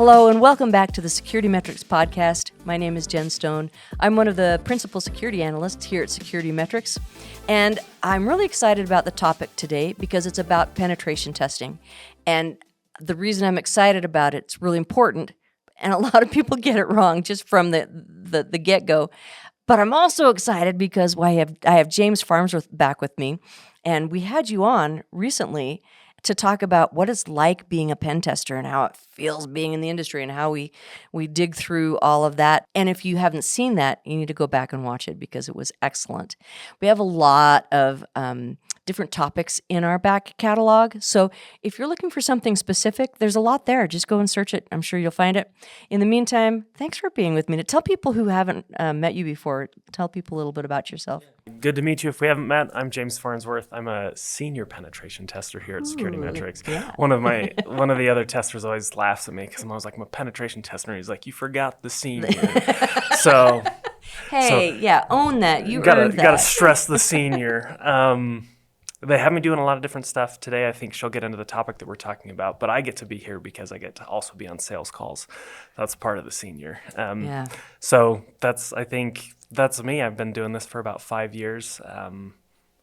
Hello and welcome back to the SecurityMetrics Podcast. My name is Jen Stone. I'm one of the principal security analysts here at SecurityMetrics, and I'm really excited about the topic today because it's about penetration testing. And the reason I'm excited about it, it's really important, and a lot of people get it wrong just from the get-go. But I'm also excited because I have James Farnsworth back with me, and we had you on recently to talk about what it's like being a pen tester and how it feels being in the industry and how we dig through all of that. And if you haven't seen that, you need to go back and watch it because it was excellent. We have a lot of different topics in our back catalog. So if you're looking for something specific, there's a lot there. Just go and search it. I'm sure you'll find it. In the meantime, thanks for being with me. To tell people who haven't met you before, tell people a little bit about yourself. Good to meet you. If we haven't met, I'm James Farnsworth. I'm a senior penetration tester here at SecurityMetrics. Yeah. One of the other testers always laughs at me because I'm always like, I'm a penetration tester. He's like, you forgot the senior. so own that. You gotta earned that. stress the senior. They have me doing a lot of different stuff today. I think she'll get into the topic that we're talking about, but I get to be here because I get to also be on sales calls. That's part of the senior. So I think that's me. I've been doing this for about 5 years.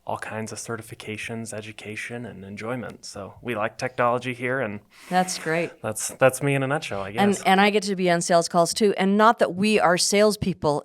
All kinds of certifications, education, and enjoyment. So we like technology here, and That's great. that's me in a nutshell, I guess. And I get to be on sales calls too. And not that we are salespeople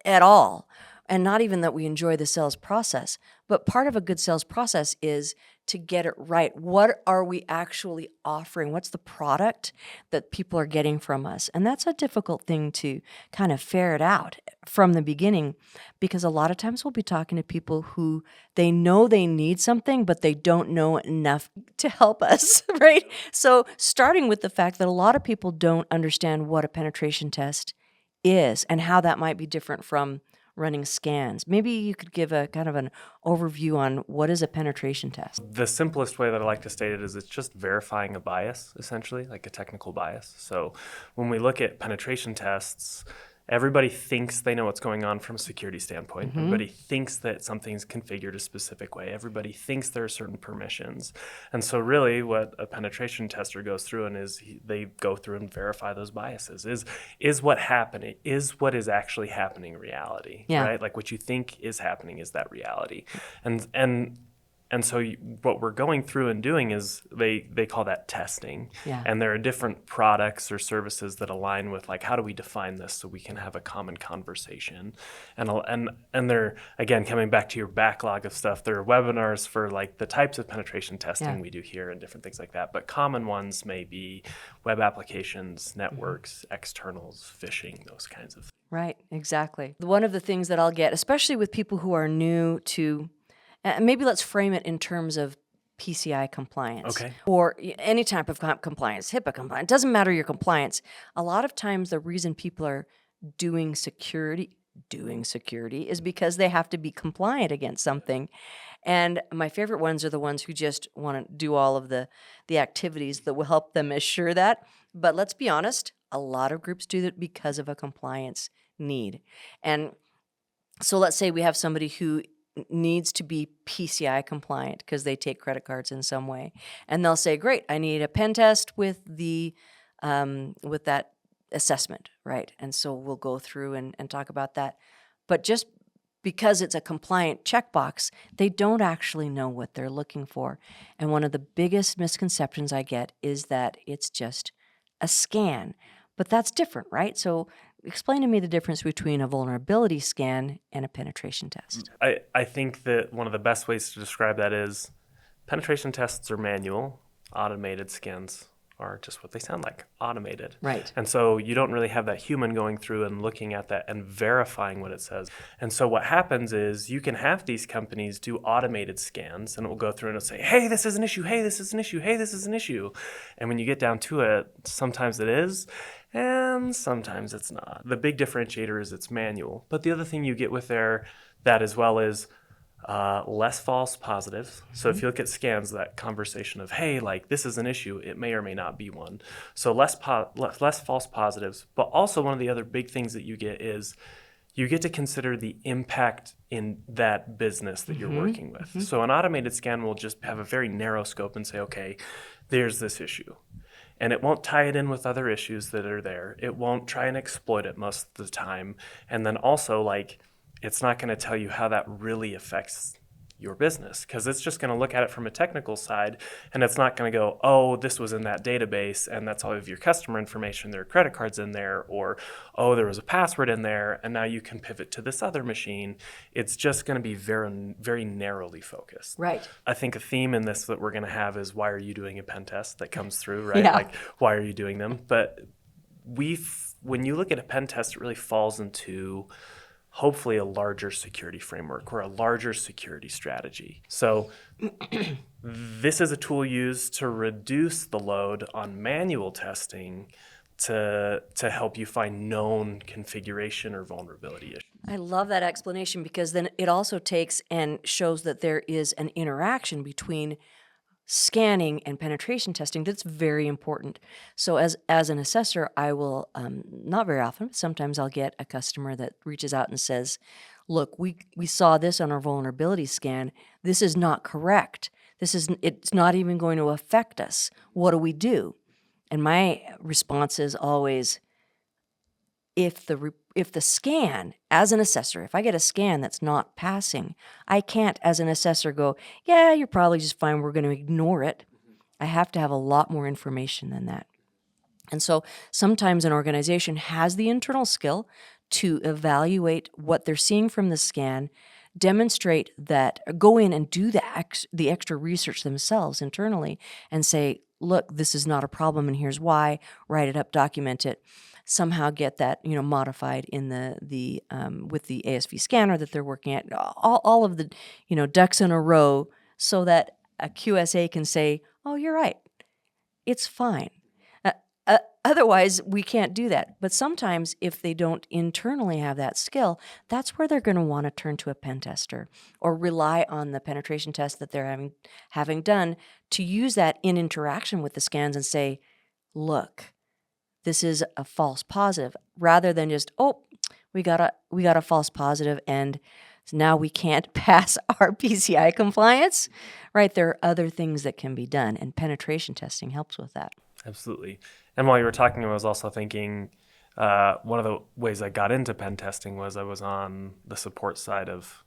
at all, and not even that we enjoy the sales process. But part of a good sales process is to get it right. What are we actually offering? What's the product that people are getting from us? And that's a difficult thing to kind of ferret out from the beginning, because a lot of times we'll be talking to people who they know they need something, but they don't know enough to help us, right? So starting with the fact that a lot of people don't understand what a penetration test is and how that might be different from running scans. Maybe you could give a kind of an overview on what is a penetration test. The simplest way that I like to state it is it's just verifying a bias, essentially, like a technical bias. So when we look at penetration tests, everybody thinks they know what's going on from a security standpoint. Mm-hmm. Everybody thinks that something's configured a specific way. Everybody thinks there are certain permissions. And so really what a penetration tester goes through and they go through and verify those biases. Is what is actually happening reality, right? Like what you think is happening, is that reality? And so what we're going through and doing is they call that testing. Yeah. And there are different products or services that align with, like, how do we define this so we can have a common conversation? And they're, again, coming back to your backlog of stuff, there are webinars for like the types of penetration testing we do here and different things like that. But common ones may be web applications, networks, externals, phishing, those kinds of things. Right, exactly. One of the things that I'll get, especially with people who are new to maybe let's frame it in terms of PCI compliance, or any type of compliance, HIPAA compliance. It doesn't matter your compliance. A lot of times the reason people are doing security is because they have to be compliant against something. And my favorite ones are the ones who just want to do all of the activities that will help them assure that. But let's be honest, a lot of groups do that because of a compliance need. And so let's say we have somebody who needs to be PCI compliant because they take credit cards in some way, and they'll say, "Great, I need a pen test with that assessment, right?" And so we'll go through and talk about that. But just because it's a compliant checkbox, they don't actually know what they're looking for. And one of the biggest misconceptions I get is that it's just a scan, but that's different, right? So explain to me the difference between a vulnerability scan and a penetration test. I think that one of the best ways to describe that is penetration tests are manual, automated scans are just what they sound like, automated. Right. And so you don't really have that human going through and looking at that and verifying what it says. And so what happens is you can have these companies do automated scans, and it will go through and it'll say, hey, this is an issue, hey, this is an issue, hey, this is an issue. And when you get down to it, sometimes it is, and sometimes it's not. The big differentiator is it's manual. But the other thing you get with that as well is less false positives. So if you look at scans, that conversation of, hey, like this is an issue, it may or may not be one. So less false positives. But also one of the other big things that you get is you get to consider the impact in that business that you're working with. So an automated scan will just have a very narrow scope and say, okay, there's this issue. and it won't tie it in with other issues that are there. It won't try and exploit it most of the time. And then also, like, it's not going to tell you how that really affects your business, because it's just going to look at it from a technical side, and it's not going to go, oh, this was in that database and that's all of your customer information, there are credit cards in there, or oh, there was a password in there and now you can pivot to this other machine. It's just going to be very, very narrowly focused. Right. I think a theme in this that we're going to have is, why are you doing a pen test? That comes through, right? Yeah. Like, why are you doing them? But when you look at a pen test, it really falls into hopefully a larger security framework or a larger security strategy. So this is a tool used to reduce the load on manual testing to help you find known configuration or vulnerability issues. I love that explanation, because then it also takes and shows that there is an interaction between scanning and penetration testing that's very important. So as an assessor, I will, not very often, but sometimes I'll get a customer that reaches out and says, look, we saw this on our vulnerability scan. This is not correct. It's not even going to affect us. What do we do? And my response is always, if the scan, as an assessor, if I get a scan that's not passing, I can't, as an assessor, go, yeah, you're probably just fine, we're going to ignore it. I have to have a lot more information than that. And so sometimes an organization has the internal skill to evaluate what they're seeing from the scan, demonstrate that, go in and do the extra research themselves internally and say, look, this is not a problem and here's why, write it up, document it, somehow get that, modified in the with the ASV scanner that they're working at, all of the, ducks in a row, so that a QSA can say, oh, you're right, it's fine. Otherwise, we can't do that. But sometimes if they don't internally have that skill, that's where they're going to want to turn to a pen tester or rely on the penetration test that they're having done to use that in interaction with the scans and say, look, this is a false positive, rather than just, oh, we got a false positive and now we can't pass our PCI compliance, right? There are other things that can be done, and penetration testing helps with that. Absolutely. And while you were talking, I was also thinking, one of the ways I got into pen testing was I was on the support side of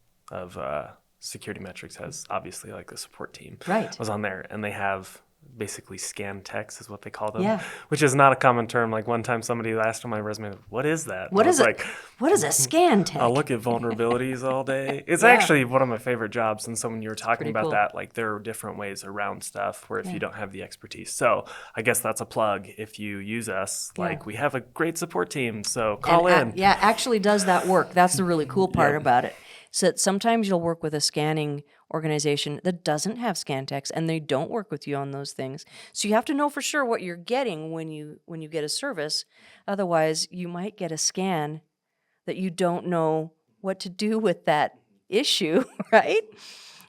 SecurityMetrics, has obviously like the support team. Right. I was on there, and they have basically scan techs is what they call them, Yeah. which is not a common term. Like one time somebody asked on my resume, what is that? What is it? Like, what is a scan tech? I'll look at vulnerabilities all day. It's Yeah. actually one of my favorite jobs. And so when you were talking pretty about cool. that, like there are different ways around stuff where if you don't have the expertise. So I guess that's a plug. If you use us, like we have a great support team. So call in. Actually does that work. That's the really cool part about it. So that sometimes you'll work with a scanning organization that doesn't have scan techs, and they don't work with you on those things. So you have to know for sure what you're getting when you get a service. Otherwise, you might get a scan that you don't know what to do with that issue, right?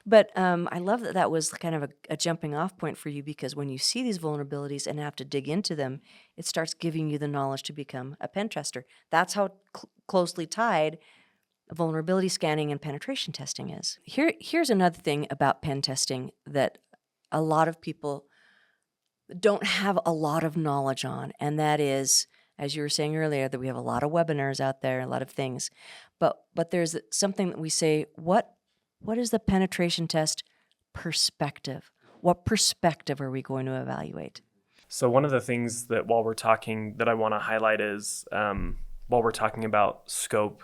But I love that was kind of a jumping off point for you, because when you see these vulnerabilities and have to dig into them, it starts giving you the knowledge to become a pen tester. That's how closely tied vulnerability scanning and penetration testing is. Here's another thing about pen testing that a lot of people don't have a lot of knowledge on, and that is, as you were saying earlier, that we have a lot of webinars out there, a lot of things, but there's something that we say, what is the penetration test perspective? What perspective are we going to evaluate? So one of the things that while we're talking that I want to highlight is while we're talking about scope,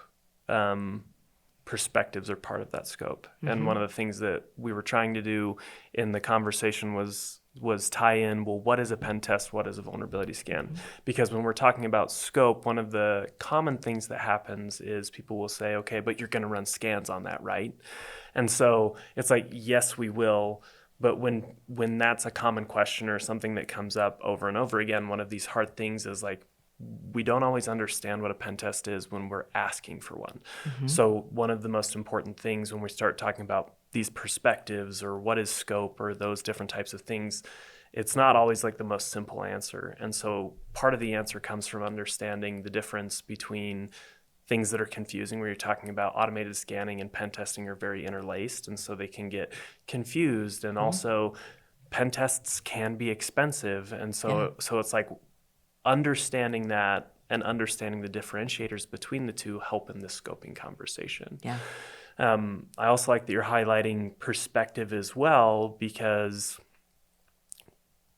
perspectives are part of that scope. Mm-hmm. And one of the things that we were trying to do in the conversation was tie in, well, what is a pen test? What is a vulnerability scan? Mm-hmm. Because when we're talking about scope, one of the common things that happens is people will say, okay, but you're going to run scans on that, right? And so it's like, yes, we will. But when that's a common question or something that comes up over and over again, one of these hard things is like, we don't always understand what a pen test is when we're asking for one. Mm-hmm. So one of the most important things when we start talking about these perspectives or what is scope or those different types of things, it's not always like the most simple answer. And so part of the answer comes from understanding the difference between things that are confusing, where you're talking about automated scanning and pen testing are very interlaced, and so they can get confused. And also pen tests can be expensive. And so it's like understanding that and understanding the differentiators between the two help in this scoping conversation. Yeah. I also like that you're highlighting perspective as well, because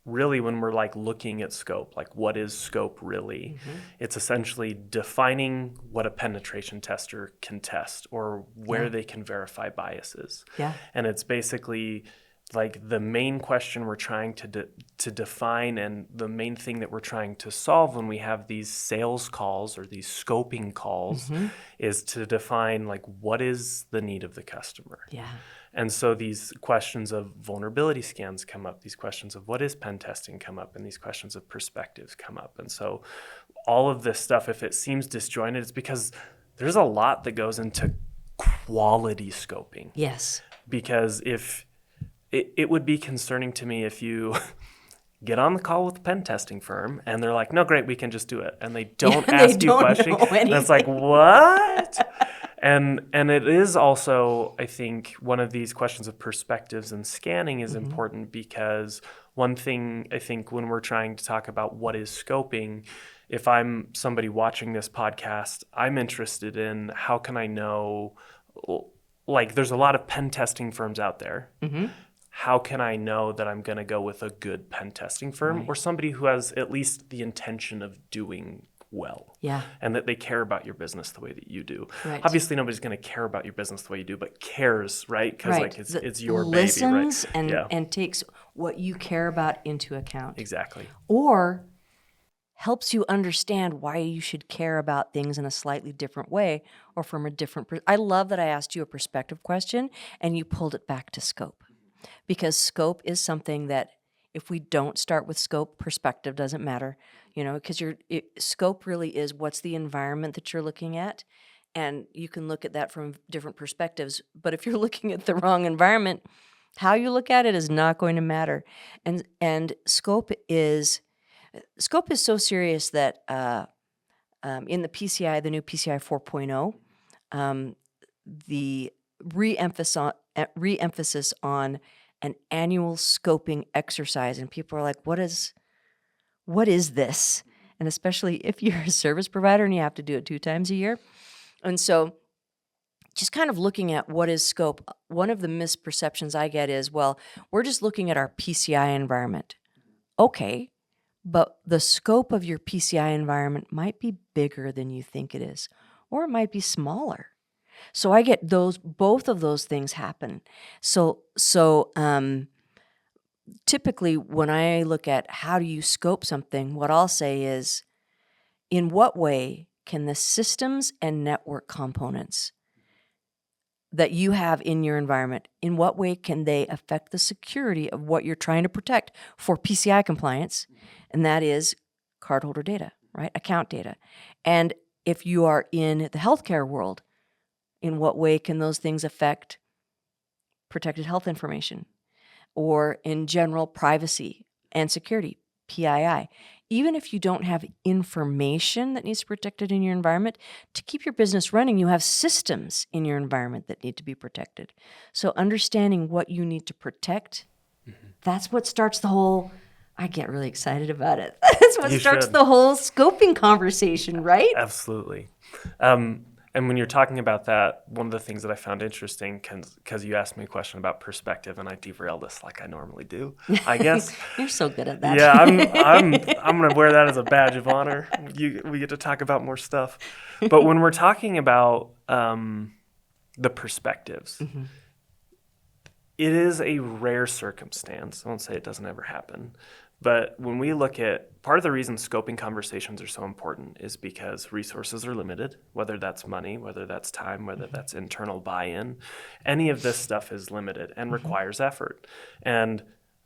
really when we're like looking at scope, like what is scope really? It's essentially defining what a penetration tester can test or where they can verify biases. Yeah. And it's basically like the main question we're trying to define, and the main thing that we're trying to solve when we have these sales calls or these scoping calls is to define like what is the need of the customer. Yeah. And so these questions of vulnerability scans come up, these questions of what is pen testing come up, and these questions of perspectives come up. And so all of this stuff, if it seems disjointed, it's because there's a lot that goes into quality scoping. Yes. Because if it would be concerning to me if you get on the call with a pen testing firm and they're like, no, great, we can just do it. And they don't ask you questions. And it's like, what? And it is also, I think, one of these questions of perspectives and scanning is important, because one thing I think when we're trying to talk about what is scoping, if I'm somebody watching this podcast, I'm interested in how can I know, like there's a lot of pen testing firms out there. How can I know that I'm going to go with a good pen testing firm or somebody who has at least the intention of doing well? Yeah. And that they care about your business the way that you do. Right. Obviously, nobody's going to care about your business the way you do, but cares, right? Because like it's your listens baby, right? and takes what you care about into account. Exactly. Or helps you understand why you should care about things in a slightly different way or from a different I love that I asked you a perspective question and you pulled it back to scope. Because scope is something that if we don't start with scope, perspective doesn't matter, because scope really is what's the environment that you're looking at. And you can look at that from different perspectives. But if you're looking at the wrong environment, how you look at it is not going to matter. And scope is so serious that in the PCI, the new PCI 4.0, the re-emphasis on an annual scoping exercise, and people are like, what is this? And especially if you're a service provider and you have to do it 2 times a year. And so just kind of looking at what is scope, one of the misperceptions I get is, well, we're just looking at our PCI environment. Okay, but the scope of your PCI environment might be bigger than you think it is, or it might be smaller. So I get both of those things happen. So typically when I look at how do you scope something, what I'll say is, in what way can the systems and network components that you have in your environment, in what way can they affect the security of what you're trying to protect for PCI compliance? And that is cardholder data, right? Account data. And if you are in the healthcare world, in what way can those things affect protected health information? Or in general, privacy and security, PII. Even if you don't have information that needs to be protected in your environment, to keep your business running, you have systems in your environment that need to be protected. So understanding what you need to protect, that's what starts the whole, I get really excited about it. That's what starts the whole scoping conversation, right? Absolutely. And when you're talking about that, one of the things that I found interesting, because you asked me a question about perspective, and I derailed this like I normally do, I guess. You're so good at that. Yeah, I'm going to wear that as a badge of honor. We get to talk about more stuff. But when we're talking about the perspectives, it is a rare circumstance. I won't say it doesn't ever happen. But when we look at, part of the reason scoping conversations are so important is because resources are limited, whether that's money, whether that's time, whether that's internal buy-in. Any of this stuff is limited and requires effort. And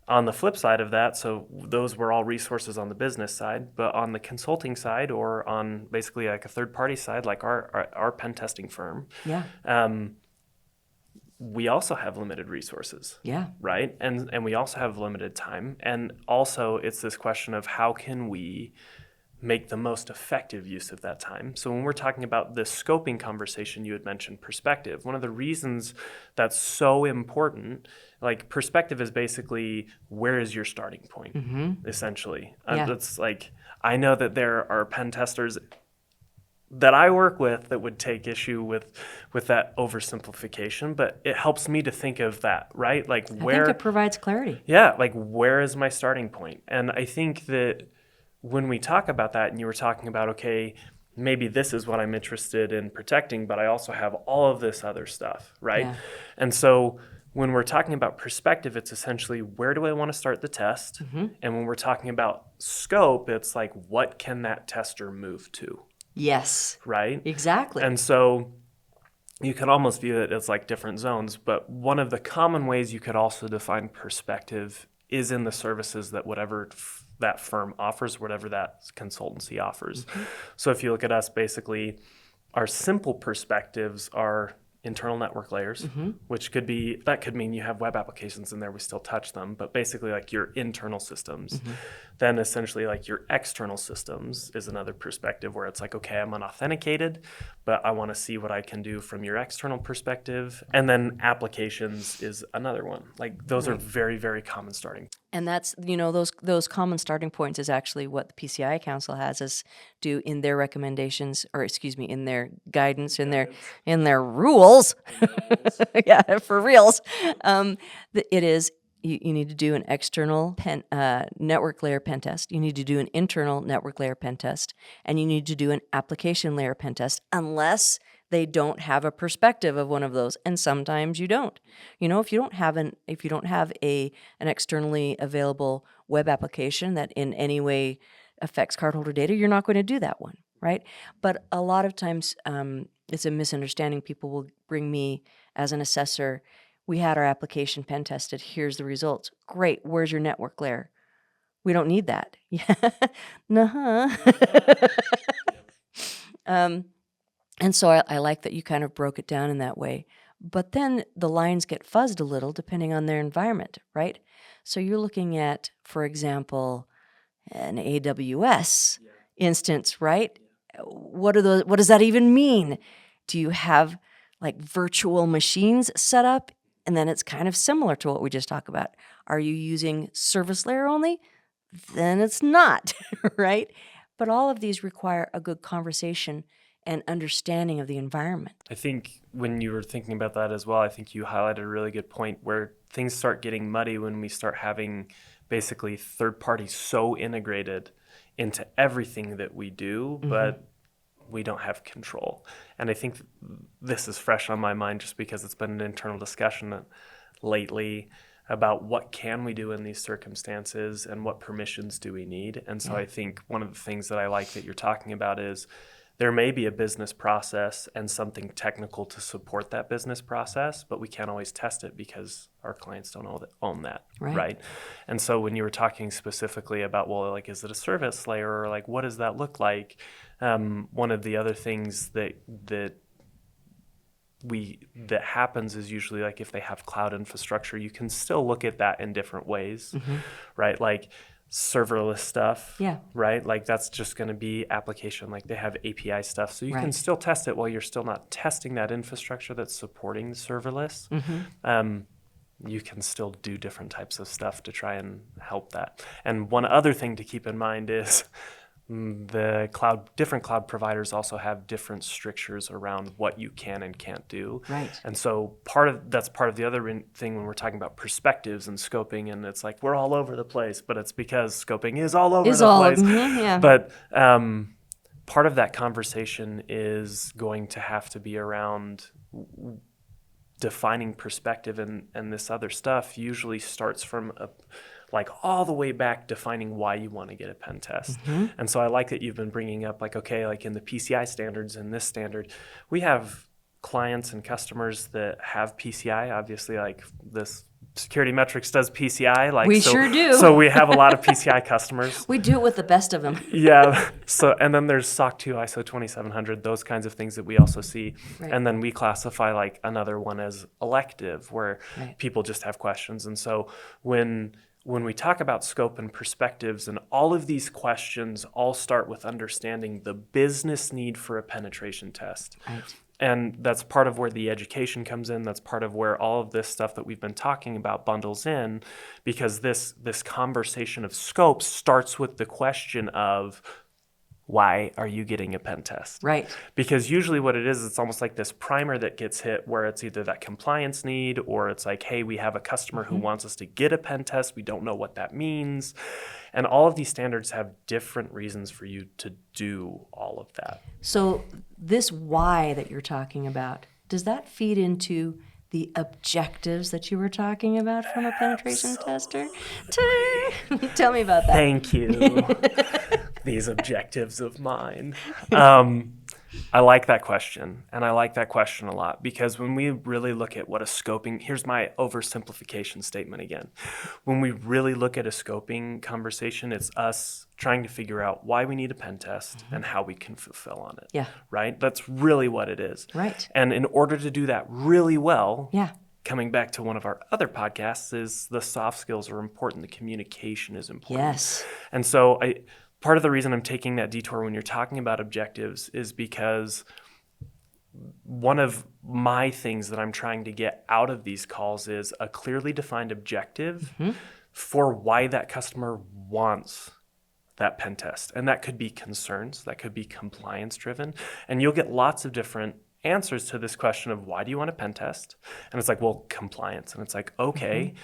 on the flip side of that, so those were all resources on the business side, but on the consulting side or on basically like a third-party side, like our pen testing firm, we also have limited resources, right? And we also have limited time. And also it's this question of how can we make the most effective use of that time. So when we're talking about the scoping conversation, you had mentioned perspective. One of the reasons that's so important, like perspective is basically where is your starting point, essentially. Yeah. It's like, I know that there are pen testers that I work with that would take issue with that oversimplification, but it helps me to think of that, right? Like where I think it provides clarity. yeah, like where is my starting point? And I think that when we talk about that, and you were talking about, okay, maybe this is what I'm interested in protecting, but I also have all of this other stuff, right? Yeah. And so when we're talking about perspective, it's essentially where do I want to start the test? And when we're talking about scope, it's like what can that tester move to, Yes. right? Exactly. And so you can almost view it as like different zones, but one of the common ways you could also define perspective is in the services that whatever that firm offers, whatever that consultancy offers. So if you look at us, basically, our simple perspectives are internal network layers, which could mean you have web applications in there, we still touch them, but basically like your internal systems. Then essentially like your external systems is another perspective where it's like, okay, I'm unauthenticated, but I want to see what I can do from your external perspective. And then applications is another one. Like those are very, very common starting. And that's, those common starting points is actually what the PCI Council has us do in their recommendations, or excuse me, in their guidance, in their rules. Yeah, for reals. It is, you need to do an external network layer pen test. You need to do an internal network layer pen test, and you need to do an application layer pen test, unless they don't have a perspective of one of those, and sometimes you don't. If you don't have an externally available web application that in any way affects cardholder data, you're not going to do that one, right? But a lot of times it's a misunderstanding. People will bring me as an assessor. We had our application pen tested. Here's the results. Great. Where's your network layer? We don't need that. Yeah. Nuh-huh. And so I like that you kind of broke it down in that way. But then the lines get fuzzed a little depending on their environment, right? So you're looking at, for example, an AWS instance, right? What does that even mean? Do you have like virtual machines set up? And then it's kind of similar to what we just talked about. Are you using service layer only? Then it's not, right? But all of these require a good conversation and understanding of the environment. I think when you were thinking about that as well, I think you highlighted a really good point where things start getting muddy when we start having basically third parties so integrated into everything that we do, but we don't have control. And I think this is fresh on my mind just because it's been an internal discussion lately about what can we do in these circumstances and what permissions do we need. And so I think one of the things that I like that you're talking about is there may be a business process and something technical to support that business process, but we can't always test it because our clients don't own that, right? And so when you were talking specifically about, well, like, is it a service layer, or like, what does that look like? One of the other things that happens is usually like if they have cloud infrastructure, you can still look at that in different ways, right? Like serverless stuff, right? Like that's just going to be application, like they have API stuff. So you can still test it while you're still not testing that infrastructure that's supporting serverless. You can still do different types of stuff to try and help that. And one other thing to keep in mind is different cloud providers also have different strictures around what you can and can't do. Right. And so that's part of the other thing when we're talking about perspectives and scoping, and it's like we're all over the place, but it's because scoping is all over the place. But part of that conversation is going to have to be around defining perspective, and this other stuff usually starts from like all the way back defining why you want to get a pen test. And so I like that you've been bringing up like, okay, like in the PCI standards and this standard, we have clients and customers that have PCI, obviously like this SecurityMetrics does PCI. Like we sure do. So we have a lot of PCI customers. We do it with the best of them. So, and then there's SOC 2, ISO 2700, those kinds of things that we also see. And then we classify like another one as elective, where people just have questions. And so when when we talk about scope and perspectives, and all of these questions all start with understanding the business need for a penetration test. Right. And that's part of where the education comes in. That's part of where all of this stuff that we've been talking about bundles in, because this conversation of scope starts with the question of, why are you getting a pen test? Right. Because usually what it is, it's almost like this primer that gets hit where it's either that compliance need, or it's like, hey, we have a customer who wants us to get a pen test. We don't know what that means. And all of these standards have different reasons for you to do all of that. So this why that you're talking about, does that feed into the objectives that you were talking about from a penetration tester? Tell me about that. Thank you. These objectives of mine. I like that question, and I like that question a lot, because when we really look at what a scoping, here's my oversimplification statement again. When we really look at a scoping conversation, it's us trying to figure out why we need a pen test and how we can fulfill on it. Yeah. Right? That's really what it is. Right. And in order to do that really well, Yeah. coming back to one of our other podcasts, is the soft skills are important. The communication is important. Yes. And so part of the reason I'm taking that detour when you're talking about objectives is because one of my things that I'm trying to get out of these calls is a clearly defined objective for why that customer wants that pen test. And that could be concerns, that could be compliance driven. And you'll get lots of different answers to this question of, why do you want a pen test? And it's like, well, compliance. And it's like, okay.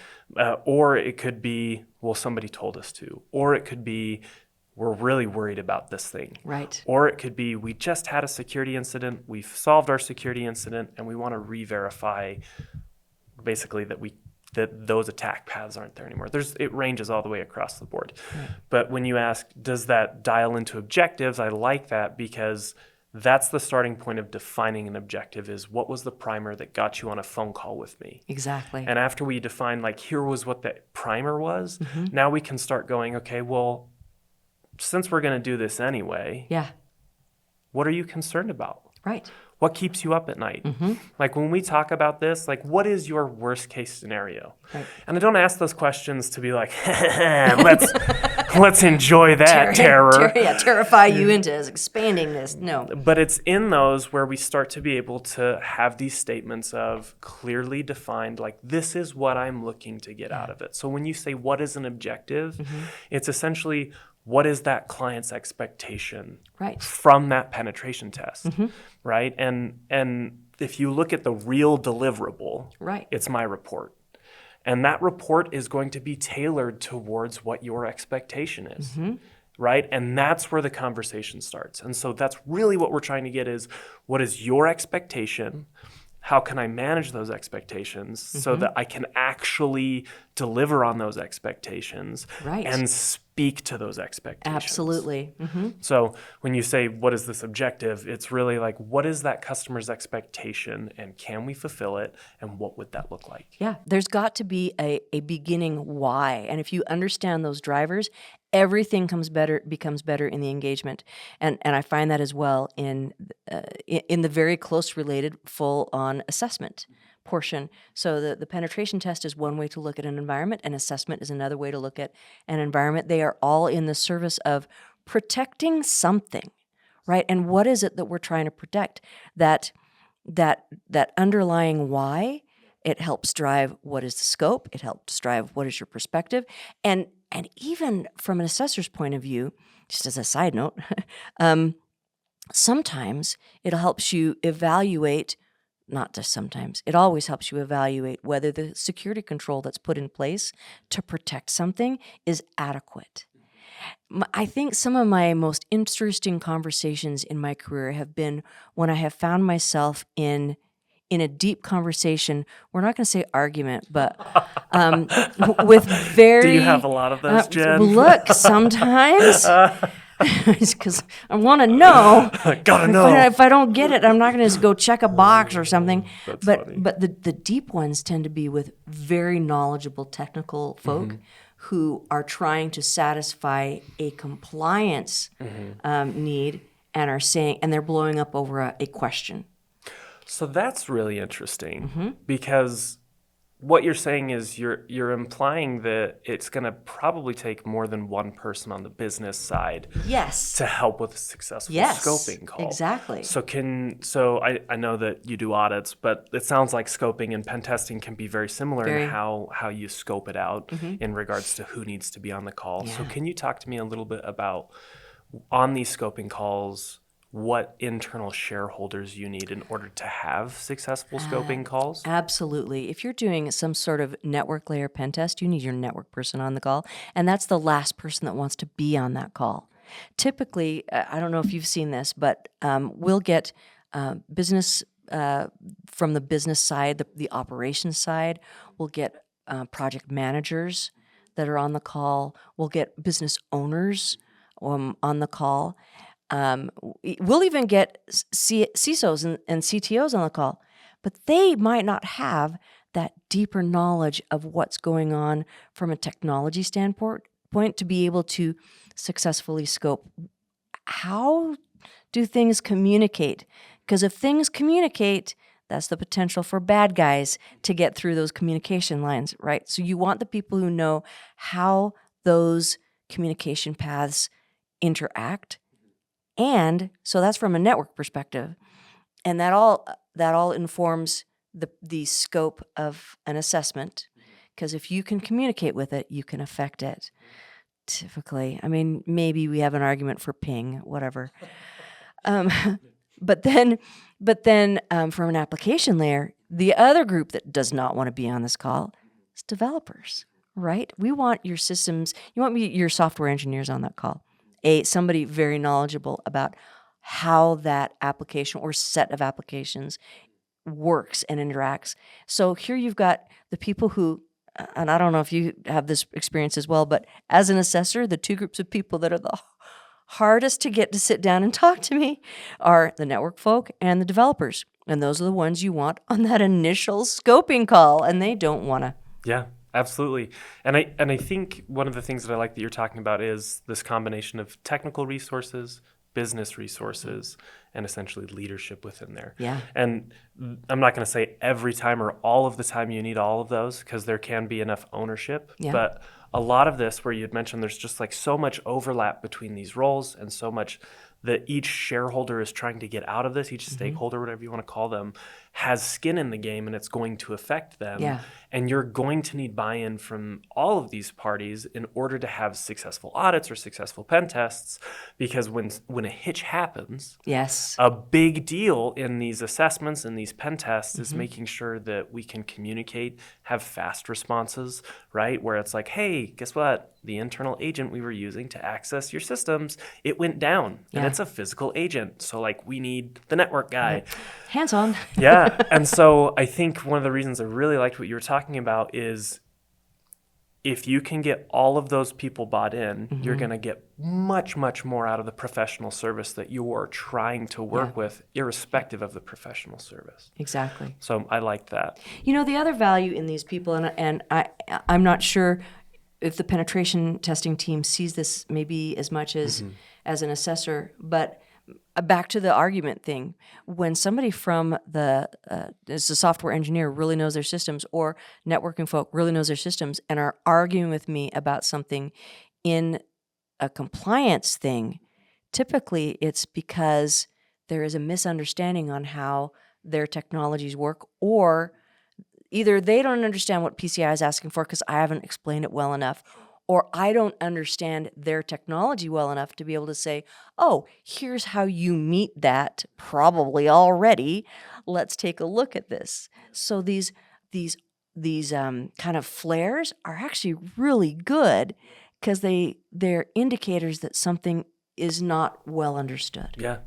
Or it could be, well, somebody told us to. Or it could be, we're really worried about this thing. Right. Or it could be, we just had a security incident, we've solved our security incident, and we want to re-verify basically that those attack paths aren't there anymore. It ranges all the way across the board. Right. But when you ask, does that dial into objectives? I like that, because that's the starting point of defining an objective, is what was the primer that got you on a phone call with me? Exactly. And after we define, like, here was what that primer was, now we can start going, okay, well, since we're going to do this anyway, what are you concerned about? Right. What keeps you up at night? Like, when we talk about this, like, what is your worst case scenario? Right. And I don't ask those questions to be like, let's enjoy that terror. Terrify you into expanding this. No. But it's in those where we start to be able to have these statements of clearly defined, like, this is what I'm looking to get out of it. So when you say, what is an objective, it's essentially, what is that client's expectation from that penetration test, right? And if you look at the real deliverable, it's my report. And that report is going to be tailored towards what your expectation is, right? And that's where the conversation starts. And so that's really what we're trying to get is, what is your expectation? How can I manage those expectations so that I can actually deliver on those expectations and speak to those expectations? Absolutely. So when you say, what is this objective? It's really like, what is that customer's expectation, and can we fulfill it, and what would that look like? Yeah, there's got to be a beginning why. And if you understand those drivers, everything becomes better in the engagement. And I find that as well in the very close related full-on assessment portion. So the penetration test is one way to look at an environment, and assessment is another way to look at an environment. They are all in the service of protecting something, right? And what is it that we're trying to protect? That underlying why, it helps drive what is the scope, it helps drive what is your perspective, and even from an assessor's point of view, just as a side note, sometimes it helps you evaluate, not just sometimes, it always helps you evaluate whether the security control that's put in place to protect something is adequate. I think some of my most interesting conversations in my career have been when I have found myself in a deep conversation. We're not going to say argument, but with very... Do you have a lot of those, Jen? Look, sometimes, because I want to know. Gotta know. If I don't get it, I'm not going to just go check a box or something. That's funny. But the deep ones tend to be with very knowledgeable technical folk who are trying to satisfy a compliance need and they're blowing up over a question. So that's really interesting because what you're saying is you're implying that it's going to probably take more than one person on the business side Yes. to help with a successful Yes, scoping call. exactly. So I know that you do audits, but it sounds like scoping and pen testing can be very similar in how you scope it out in regards to who needs to be on the call. Yeah. So can you talk to me a little bit about, on these scoping calls, what internal shareholders you need in order to have successful scoping calls? Absolutely. If you're doing some sort of network layer pen test, you need your network person on the call, and that's the last person that wants to be on that call. Typically, I don't know if you've seen this, but we'll get business from the business side, the operations side. We'll get project managers that are on the call. We'll get business owners on the call. We'll even get CISOs and CTOs on the call, but they might not have that deeper knowledge of what's going on from a technology standpoint to be able to successfully scope. How do things communicate? Because if things communicate, that's the potential for bad guys to get through those communication lines, right? So you want the people who know how those communication paths interact. And so that's from a network perspective, and that all informs the scope of an assessment. Because if you can communicate with it, you can affect it. Typically, I mean, maybe we have an argument for ping, whatever. But then, from an application layer, the other group that does not want to be on this call is developers, right? We want your systems. You want your software engineers on that call. Somebody very knowledgeable about how that application or set of applications works and interacts. So here you've got the people who, and I don't know if you have this experience as well, but as an assessor, the two groups of people that are the hardest to get to sit down and talk to me are the network folk and the developers. And those are the ones you want on that initial scoping call, and they don't want to. Yeah. Absolutely. And I think one of the things that I like that you're talking about is this combination of technical resources, business resources, and essentially leadership within there. Yeah. And I'm not going to say every time or all of the time you need all of those, because there can be enough ownership. Yeah. But a lot of this, where you had mentioned there's just like so much overlap between these roles and so much that each shareholder is trying to get out of this, each stakeholder, whatever you want to call them, has skin in the game, and it's going to affect them. Yeah. And you're going to need buy-in from all of these parties in order to have successful audits or successful pen tests, because when a hitch happens, Yes. a big deal in these assessments and these pen tests is making sure that we can communicate, have fast responses, right? Where it's like, hey, guess what? The internal agent we were using to access your systems, it went down. Yeah. And it's a physical agent. So like we need the network guy. Hands on. Yeah. And so I think one of the reasons I really liked what you were talking about is if you can get all of those people bought in, you're going to get much, much more out of the professional service that you're trying to work with, irrespective of the professional service. Exactly. So I like that. You know, the other value in these people, and I'm not sure if the penetration testing team sees this maybe as much as an assessor, but back to the argument thing, when somebody from as a software engineer really knows their systems, or networking folk really knows their systems, and are arguing with me about something in a compliance thing, typically it's because there is a misunderstanding on how their technologies work, or either they don't understand what PCI is asking for because I haven't explained it well enough, or I don't understand their technology well enough to be able to say, oh, here's how you meet that probably already. Let's take a look at this. So these kind of flares are actually really good because they're indicators that something is not well understood. Yeah.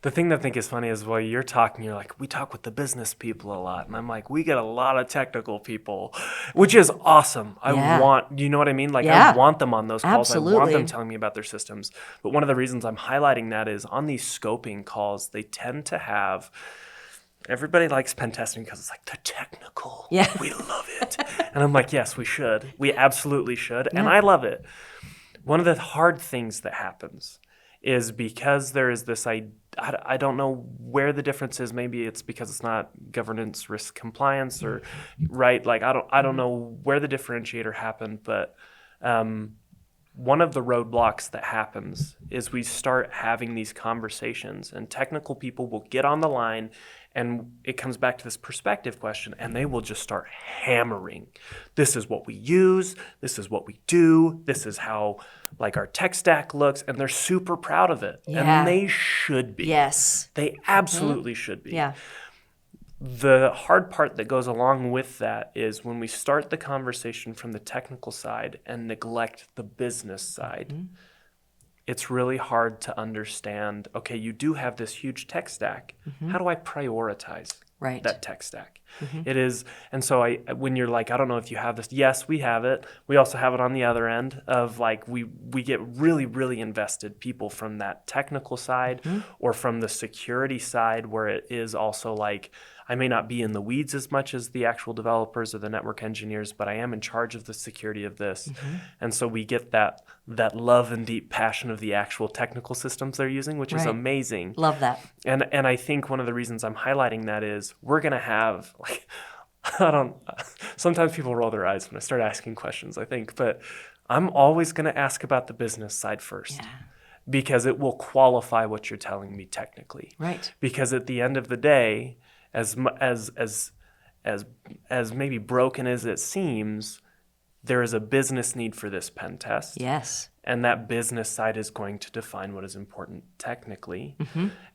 The thing that I think is funny is while you're talking, you're like, we talk with the business people a lot. And I'm like, we get a lot of technical people, which is awesome. I want, you know what I mean? Like I want them on those calls. Absolutely. I want them telling me about their systems. But one of the reasons I'm highlighting that is on these scoping calls, they tend to have, everybody likes pen testing because it's like the technical. Yeah. We love it. And I'm like, yes, we should. We absolutely should. And I love it. One of the hard things that happens is because there is this I don't know where the difference is. Maybe it's because it's not governance, risk, compliance, or right. Like I don't know where the differentiator happened, but one of the roadblocks that happens is we start having these conversations, and technical people will get on the line, and it comes back to this perspective question, and they will just start hammering. This is what we use. This is what we do. This is how like our tech stack looks, and they're super proud of it. Yeah. And they should be. Yes. They absolutely should be. Yeah. The hard part that goes along with that is when we start the conversation from the technical side and neglect the business side, it's really hard to understand, okay, you do have this huge tech stack. How do I prioritize that tech stack? It is, and so when you're like, I don't know if you have this, yes, we have it. We also have it on the other end of like, we get really, really invested people from that technical side or from the security side, where it is also like, I may not be in the weeds as much as the actual developers or the network engineers, but I am in charge of the security of this. And so we get that love and deep passion of the actual technical systems they're using, which is amazing. Love that. And I think one of the reasons I'm highlighting that is we're going to have, like, sometimes people roll their eyes when I start asking questions, I think, but I'm always going to ask about the business side first. Because it will qualify what you're telling me technically. Right. Because at the end of the day, as maybe broken as it seems, there is a business need for this pen test. Yes. And that business side is going to define what is important technically.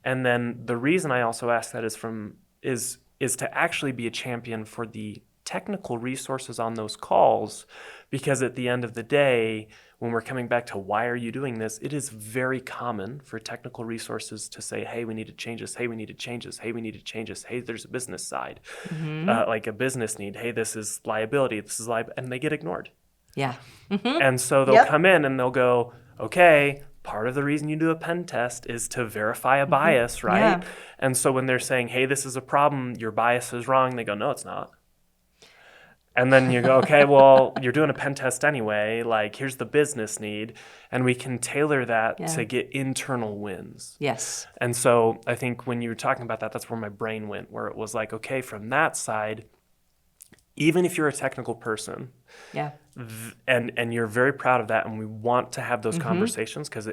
And then the reason I also ask that is to actually be a champion for the technical resources on those calls, because at the end of the day, when we're coming back to why are you doing this, it is very common for technical resources to say, hey, we need to change this. Hey, we need to change this. Hey, we need to change this. Hey, there's a business side, like a business need. Hey, this is liability. This is liability. And they get ignored. Yeah. And so they'll come in and they'll go, okay, part of the reason you do a pen test is to verify a bias, right? Yeah. And so when they're saying, hey, this is a problem, your bias is wrong, they go, no, it's not. And then you go, okay, well, you're doing a pen test anyway. Like, here's the business need. And we can tailor that to get internal wins. Yes. And so I think when you were talking about that, that's where my brain went, where it was like, okay, from that side, even if you're a technical person, and you're very proud of that, and we want to have those conversations because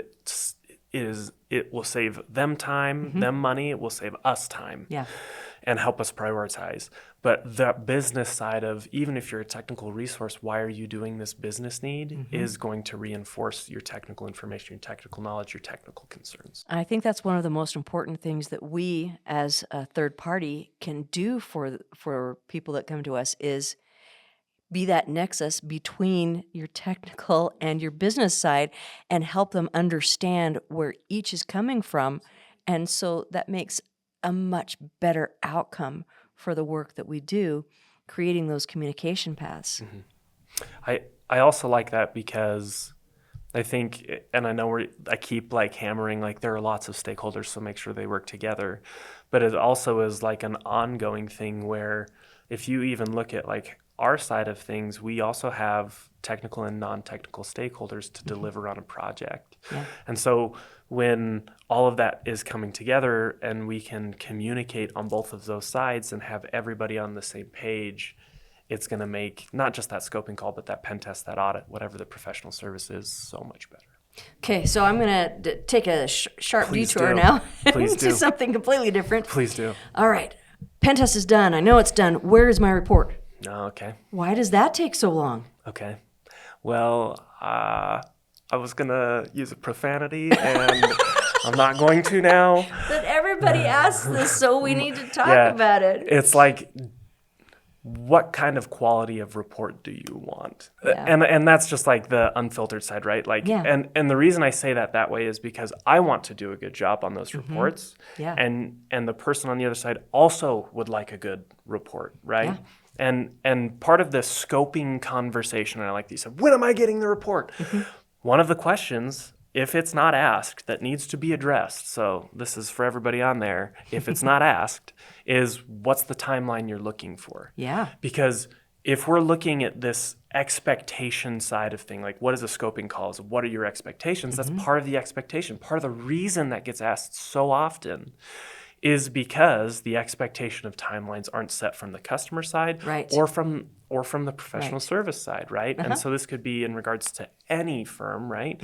it will save them time, them money, it will save us time. And help us prioritize. But the business side of, even if you're a technical resource, why are you doing this business need is going to reinforce your technical information, your technical knowledge, your technical concerns. I think that's one of the most important things that we as a third party can do for people that come to us is be that nexus between your technical and your business side and help them understand where each is coming from. And so that makes a much better outcome for the work that we do, creating those communication paths. I also like that because I think, and I know I keep like hammering, like there are lots of stakeholders, so make sure they work together. But it also is like an ongoing thing where if you even look at like our side of things, we also have technical and non-technical stakeholders to deliver on a project. And so when all of that is coming together and we can communicate on both of those sides and have everybody on the same page, it's going to make not just that scoping call, but that pen test, that audit, whatever the professional service is, so much better. Okay, so I'm going to take a sharp Please detour do. now Please to do. something completely different. Please do. All right, pen test is done. I know it's done. Where is my report? Oh, okay. Why does that take so long? Okay. Well, I was going to use a profanity, and I'm not going to now. But everybody asks this, so we need to talk about it. It's like, what kind of quality of report do you want? And that's just like the unfiltered side, right? Like, and the reason I say that way is because I want to do a good job on those reports. And the person on the other side also would like a good report, right? And part of the scoping conversation, and I like that you said, when am I getting the report? One of the questions, if it's not asked, that needs to be addressed, so this is for everybody on there, if it's not asked, is what's the timeline you're looking for? Because if we're looking at this expectation side of thing, like what is a scoping call? What are your expectations? That's part of the expectation. Part of the reason that gets asked so often is because the expectation of timelines aren't set from the customer side Right. or from the professional Right. service side, right? And so this could be in regards to any firm, right?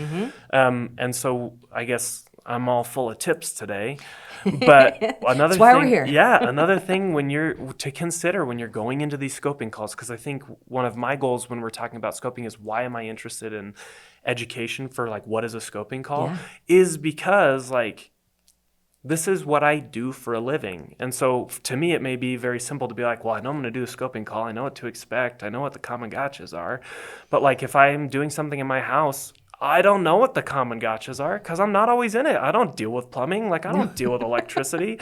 And so I guess I'm all full of tips today. But another That's why thing, we're here. another thing when you're to consider when you're going into these scoping calls, because I think one of my goals when we're talking about scoping is why am I interested in education for like what is a scoping call, is because like this is what I do for a living. And so to me, it may be very simple to be like, well, I know I'm going to do a scoping call. I know what to expect. I know what the common gotchas are. But like if I'm doing something in my house, I don't know what the common gotchas are because I'm not always in it. I don't deal with plumbing. Like I don't deal with electricity.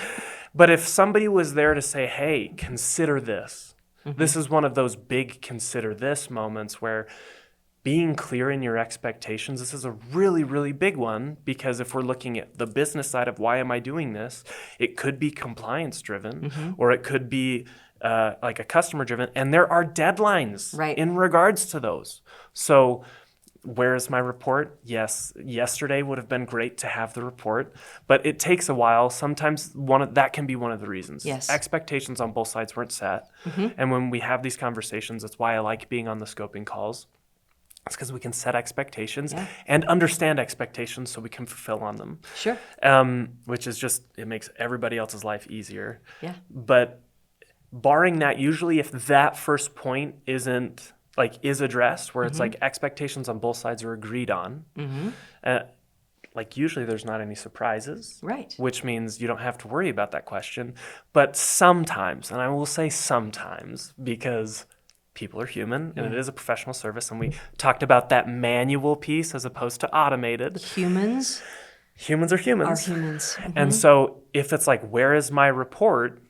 But if somebody was there to say, hey, consider this. This is one of those big consider this moments where being clear in your expectations, this is a really, really big one because if we're looking at the business side of why am I doing this, it could be compliance driven or it could be like a customer driven, and there are deadlines in regards to those. So where is my report? Yes, yesterday would have been great to have the report, but it takes a while. Sometimes that can be one of the reasons. Yes. Expectations on both sides weren't set. And when we have these conversations, that's why I like being on the scoping calls. It's because we can set expectations and understand expectations so we can fulfill on them. Sure. Which is just, it makes everybody else's life easier. Yeah. But barring that, usually if that first point is addressed, where it's like expectations on both sides are agreed on, like usually there's not any surprises. Right. Which means you don't have to worry about that question. But sometimes, and I will say sometimes, because people are human and it is a professional service, and we talked about that manual piece as opposed to automated. Humans are humans. And so if it's like, where is my report?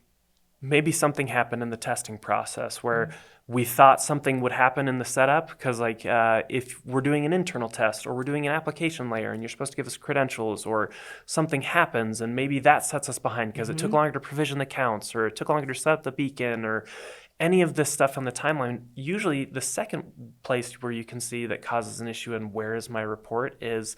Maybe something happened in the testing process where we thought something would happen in the setup because like if we're doing an internal test or we're doing an application layer and you're supposed to give us credentials or something happens and maybe that sets us behind because it took longer to provision the accounts or it took longer to set up the beacon or any of this stuff on the timeline. Usually the second place where you can see that causes an issue and where is my report is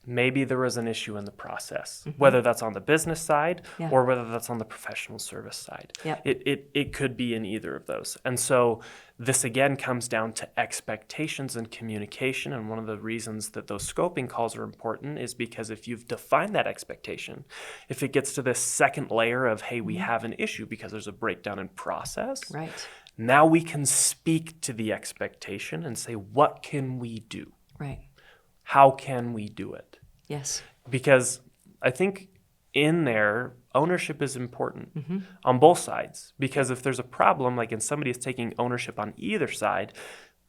maybe there was an issue in the process, whether that's on the business side or whether that's on the professional service side. It could be in either of those. And so this again comes down to expectations and communication. And one of the reasons that those scoping calls are important is because if you've defined that expectation, if it gets to this second layer of, hey, we have an issue because there's a breakdown in process, now we can speak to the expectation and say, what can we do? How can we do it? Yes. Because I think in there, ownership is important on both sides. Because if there's a problem, like and somebody is taking ownership on either side,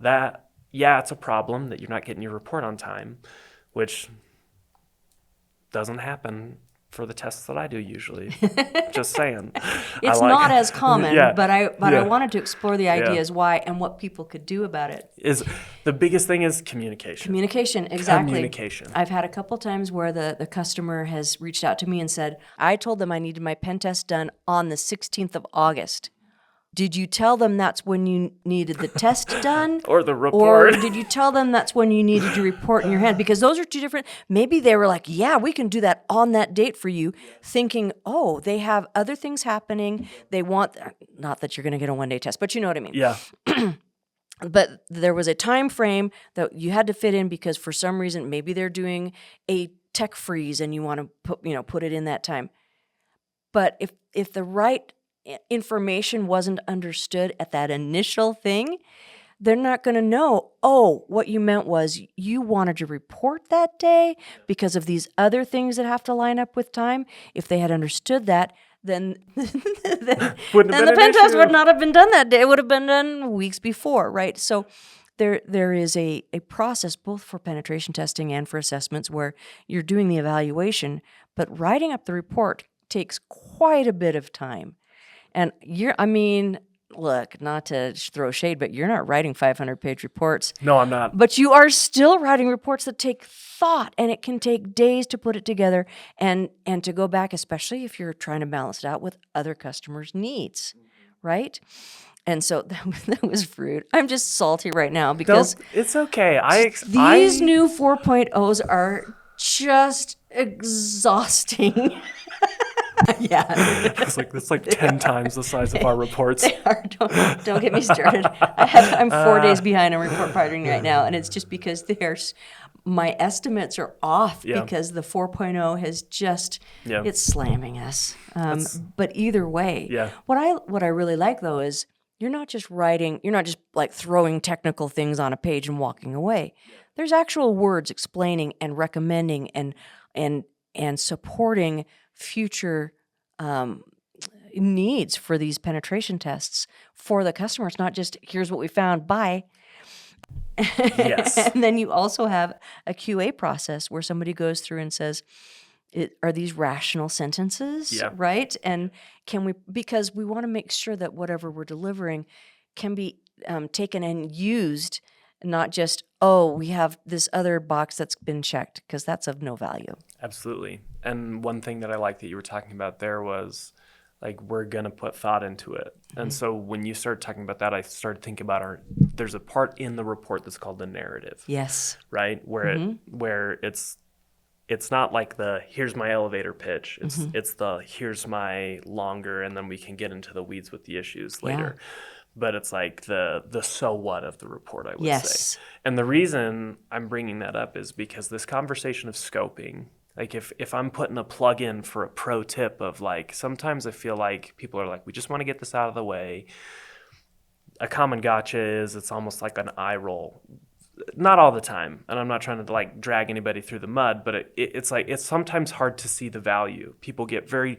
that, it's a problem that you're not getting your report on time, which doesn't happen for the tests that I do usually. Just saying. It's not as common, but I wanted to explore the ideas why and what people could do about it. Is the biggest thing is communication. Communication, exactly. Communication. I've had a couple times where the customer has reached out to me and said, I told them I needed my pen test done on the 16th of August. Did you tell them that's when you needed the test done? Or the report? Or did you tell them that's when you needed your report in your hand? Because those are two different. Maybe they were like, yeah, we can do that on that date for you, thinking, oh, they have other things happening. They want, not that you're going to get a one-day test, but you know what I mean. Yeah. But there was a time frame that you had to fit in because for some reason, maybe they're doing a tech freeze and you want to put it in that time. But if the right information wasn't understood at that initial thing, they're not going to know, oh, what you meant was you wanted to report that day because of these other things that have to line up with time. If they had understood that, then the pen test would not have been done that day. It would have been done weeks before, right? So there is a process both for penetration testing and for assessments where you're doing the evaluation, but writing up the report takes quite a bit of time. And look, not to throw shade, but you're not writing 500-page reports. No, I'm not. But you are still writing reports that take thought, and it can take days to put it together and to go back, especially if you're trying to balance it out with other customers' needs, right? And so that was rude. I'm just salty right now because It's okay. these new 4.0s are just exhausting. Yeah. It's like 10 times the size of our reports. They are. Don't get me started. I'm 4 days behind on report partnering right now, and it's just because my estimates are off because the 4.0 has just it's slamming us. But either way, what I really like though is you're not just like throwing technical things on a page and walking away. There's actual words explaining and recommending and supporting future needs for these penetration tests for the customer. It's not just here's what we found, bye. Yes. And then you also have a QA process where somebody goes through and says, are these rational sentences, right? And because we want to make sure that whatever we're delivering can be taken and used, not just, we have this other box that's been checked, because that's of no value. Absolutely. And one thing that I like that you were talking about there was like, we're going to put thought into it. Mm-hmm. And so when you started talking about that, I started thinking about there's a part in the report that's called the narrative. Yes. Right? Where it's not like here's my elevator pitch. It's here's my longer, and then we can get into the weeds with the issues later. Yeah. But it's like the so what of the report, I would say. And the reason I'm bringing that up is because this conversation of scoping, like if I'm putting a plug in for a pro tip of like, sometimes I feel like people are like, we just want to get this out of the way. A common gotcha is it's almost like an eye roll. Not all the time, and I'm not trying to like drag anybody through the mud, but it's like it's sometimes hard to see the value. People get very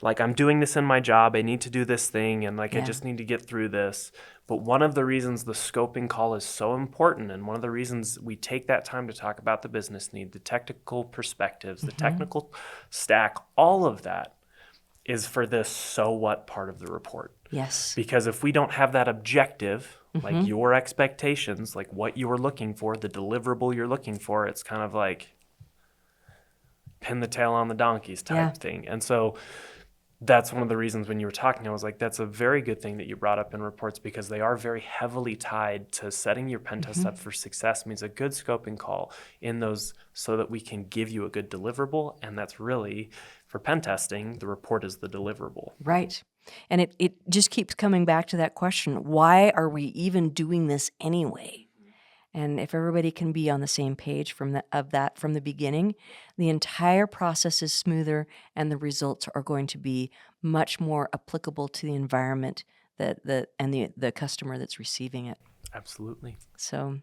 like, I'm doing this in my job, I need to do this thing, and like I just need to get through this. But one of the reasons the scoping call is so important, and one of the reasons we take that time to talk about the business need, the technical perspectives, the technical stack, all of that is for this so what part of the report. Yes. Because if we don't have that objective, like your expectations, like what you were looking for, the deliverable you're looking for, it's kind of like pin the tail on the donkeys type thing. And so that's one of the reasons when you were talking, I was like, that's a very good thing that you brought up in reports, because they are very heavily tied to setting your pen test up for success. Means a good scoping call in those so that we can give you a good deliverable. And that's really, for pen testing, the report is the deliverable. Right. And it just keeps coming back to that question, why are we even doing this anyway? And if everybody can be on the same page from the beginning, the entire process is smoother, and the results are going to be much more applicable to the environment and the customer that's receiving it. Absolutely. So,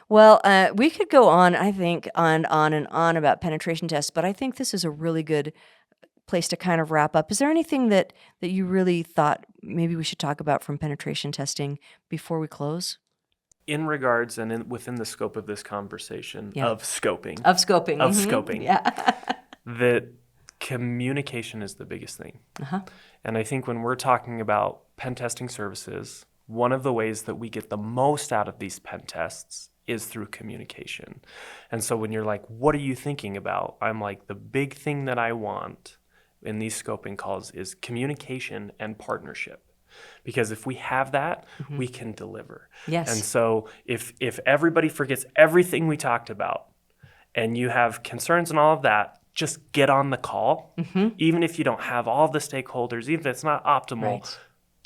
well, we could go on, I think, on and on about penetration tests, but I think this is a really good place to kind of wrap up. Is there anything that you really thought maybe we should talk about from penetration testing before we close? In regards and within the scope of this conversation of scoping. That communication is the biggest thing. And I think when we're talking about pen testing services, one of the ways that we get the most out of these pen tests is through communication. And so when you're like, what are you thinking about? I'm like, the big thing that I want in these scoping calls is communication and partnership. Because if we have that, we can deliver. Yes. And so if everybody forgets everything we talked about and you have concerns and all of that, just get on the call. Even if you don't have all the stakeholders, even if it's not optimal,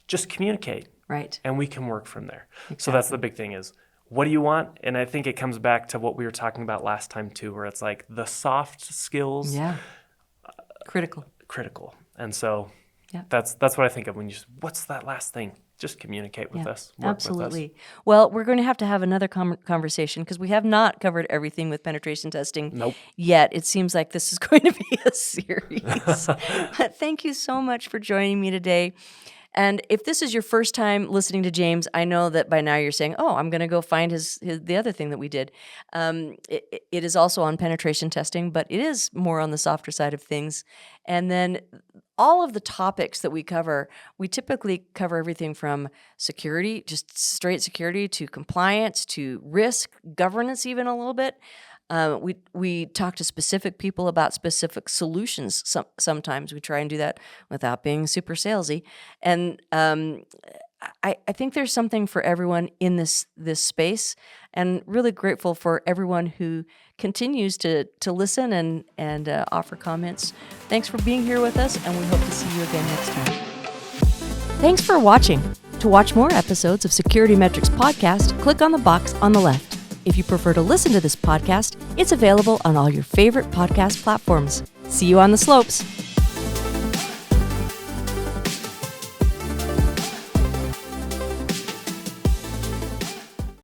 just communicate. Right. And we can work from there. Exactly. So that's the big thing is, what do you want? And I think it comes back to what we were talking about last time too, where it's like the soft skills. Yeah. Critical. And so that's what I think of when you just, what's that last thing? Just communicate with us. Absolutely. With us. Well, we're going to have another conversation because we have not covered everything with penetration testing yet. It seems like this is going to be a series. Thank you so much for joining me today. And if this is your first time listening to James, I know that by now you're saying, I'm going to go find the other thing that we did. It is also on penetration testing, but it is more on the softer side of things. And then all of the topics that we cover, we typically cover everything from security, just straight security, to compliance, to risk, governance even a little bit. We talk to specific people about specific solutions. Sometimes we try and do that without being super salesy. And I think there's something for everyone in this space, and really grateful for everyone who continues to listen and offer comments. Thanks for being here with us, and we hope to see you again next time. Thanks for watching. To watch more episodes of SecurityMetrics Podcast, click on the box on the left. If you prefer to listen to this podcast, it's available on all your favorite podcast platforms. See you on the slopes.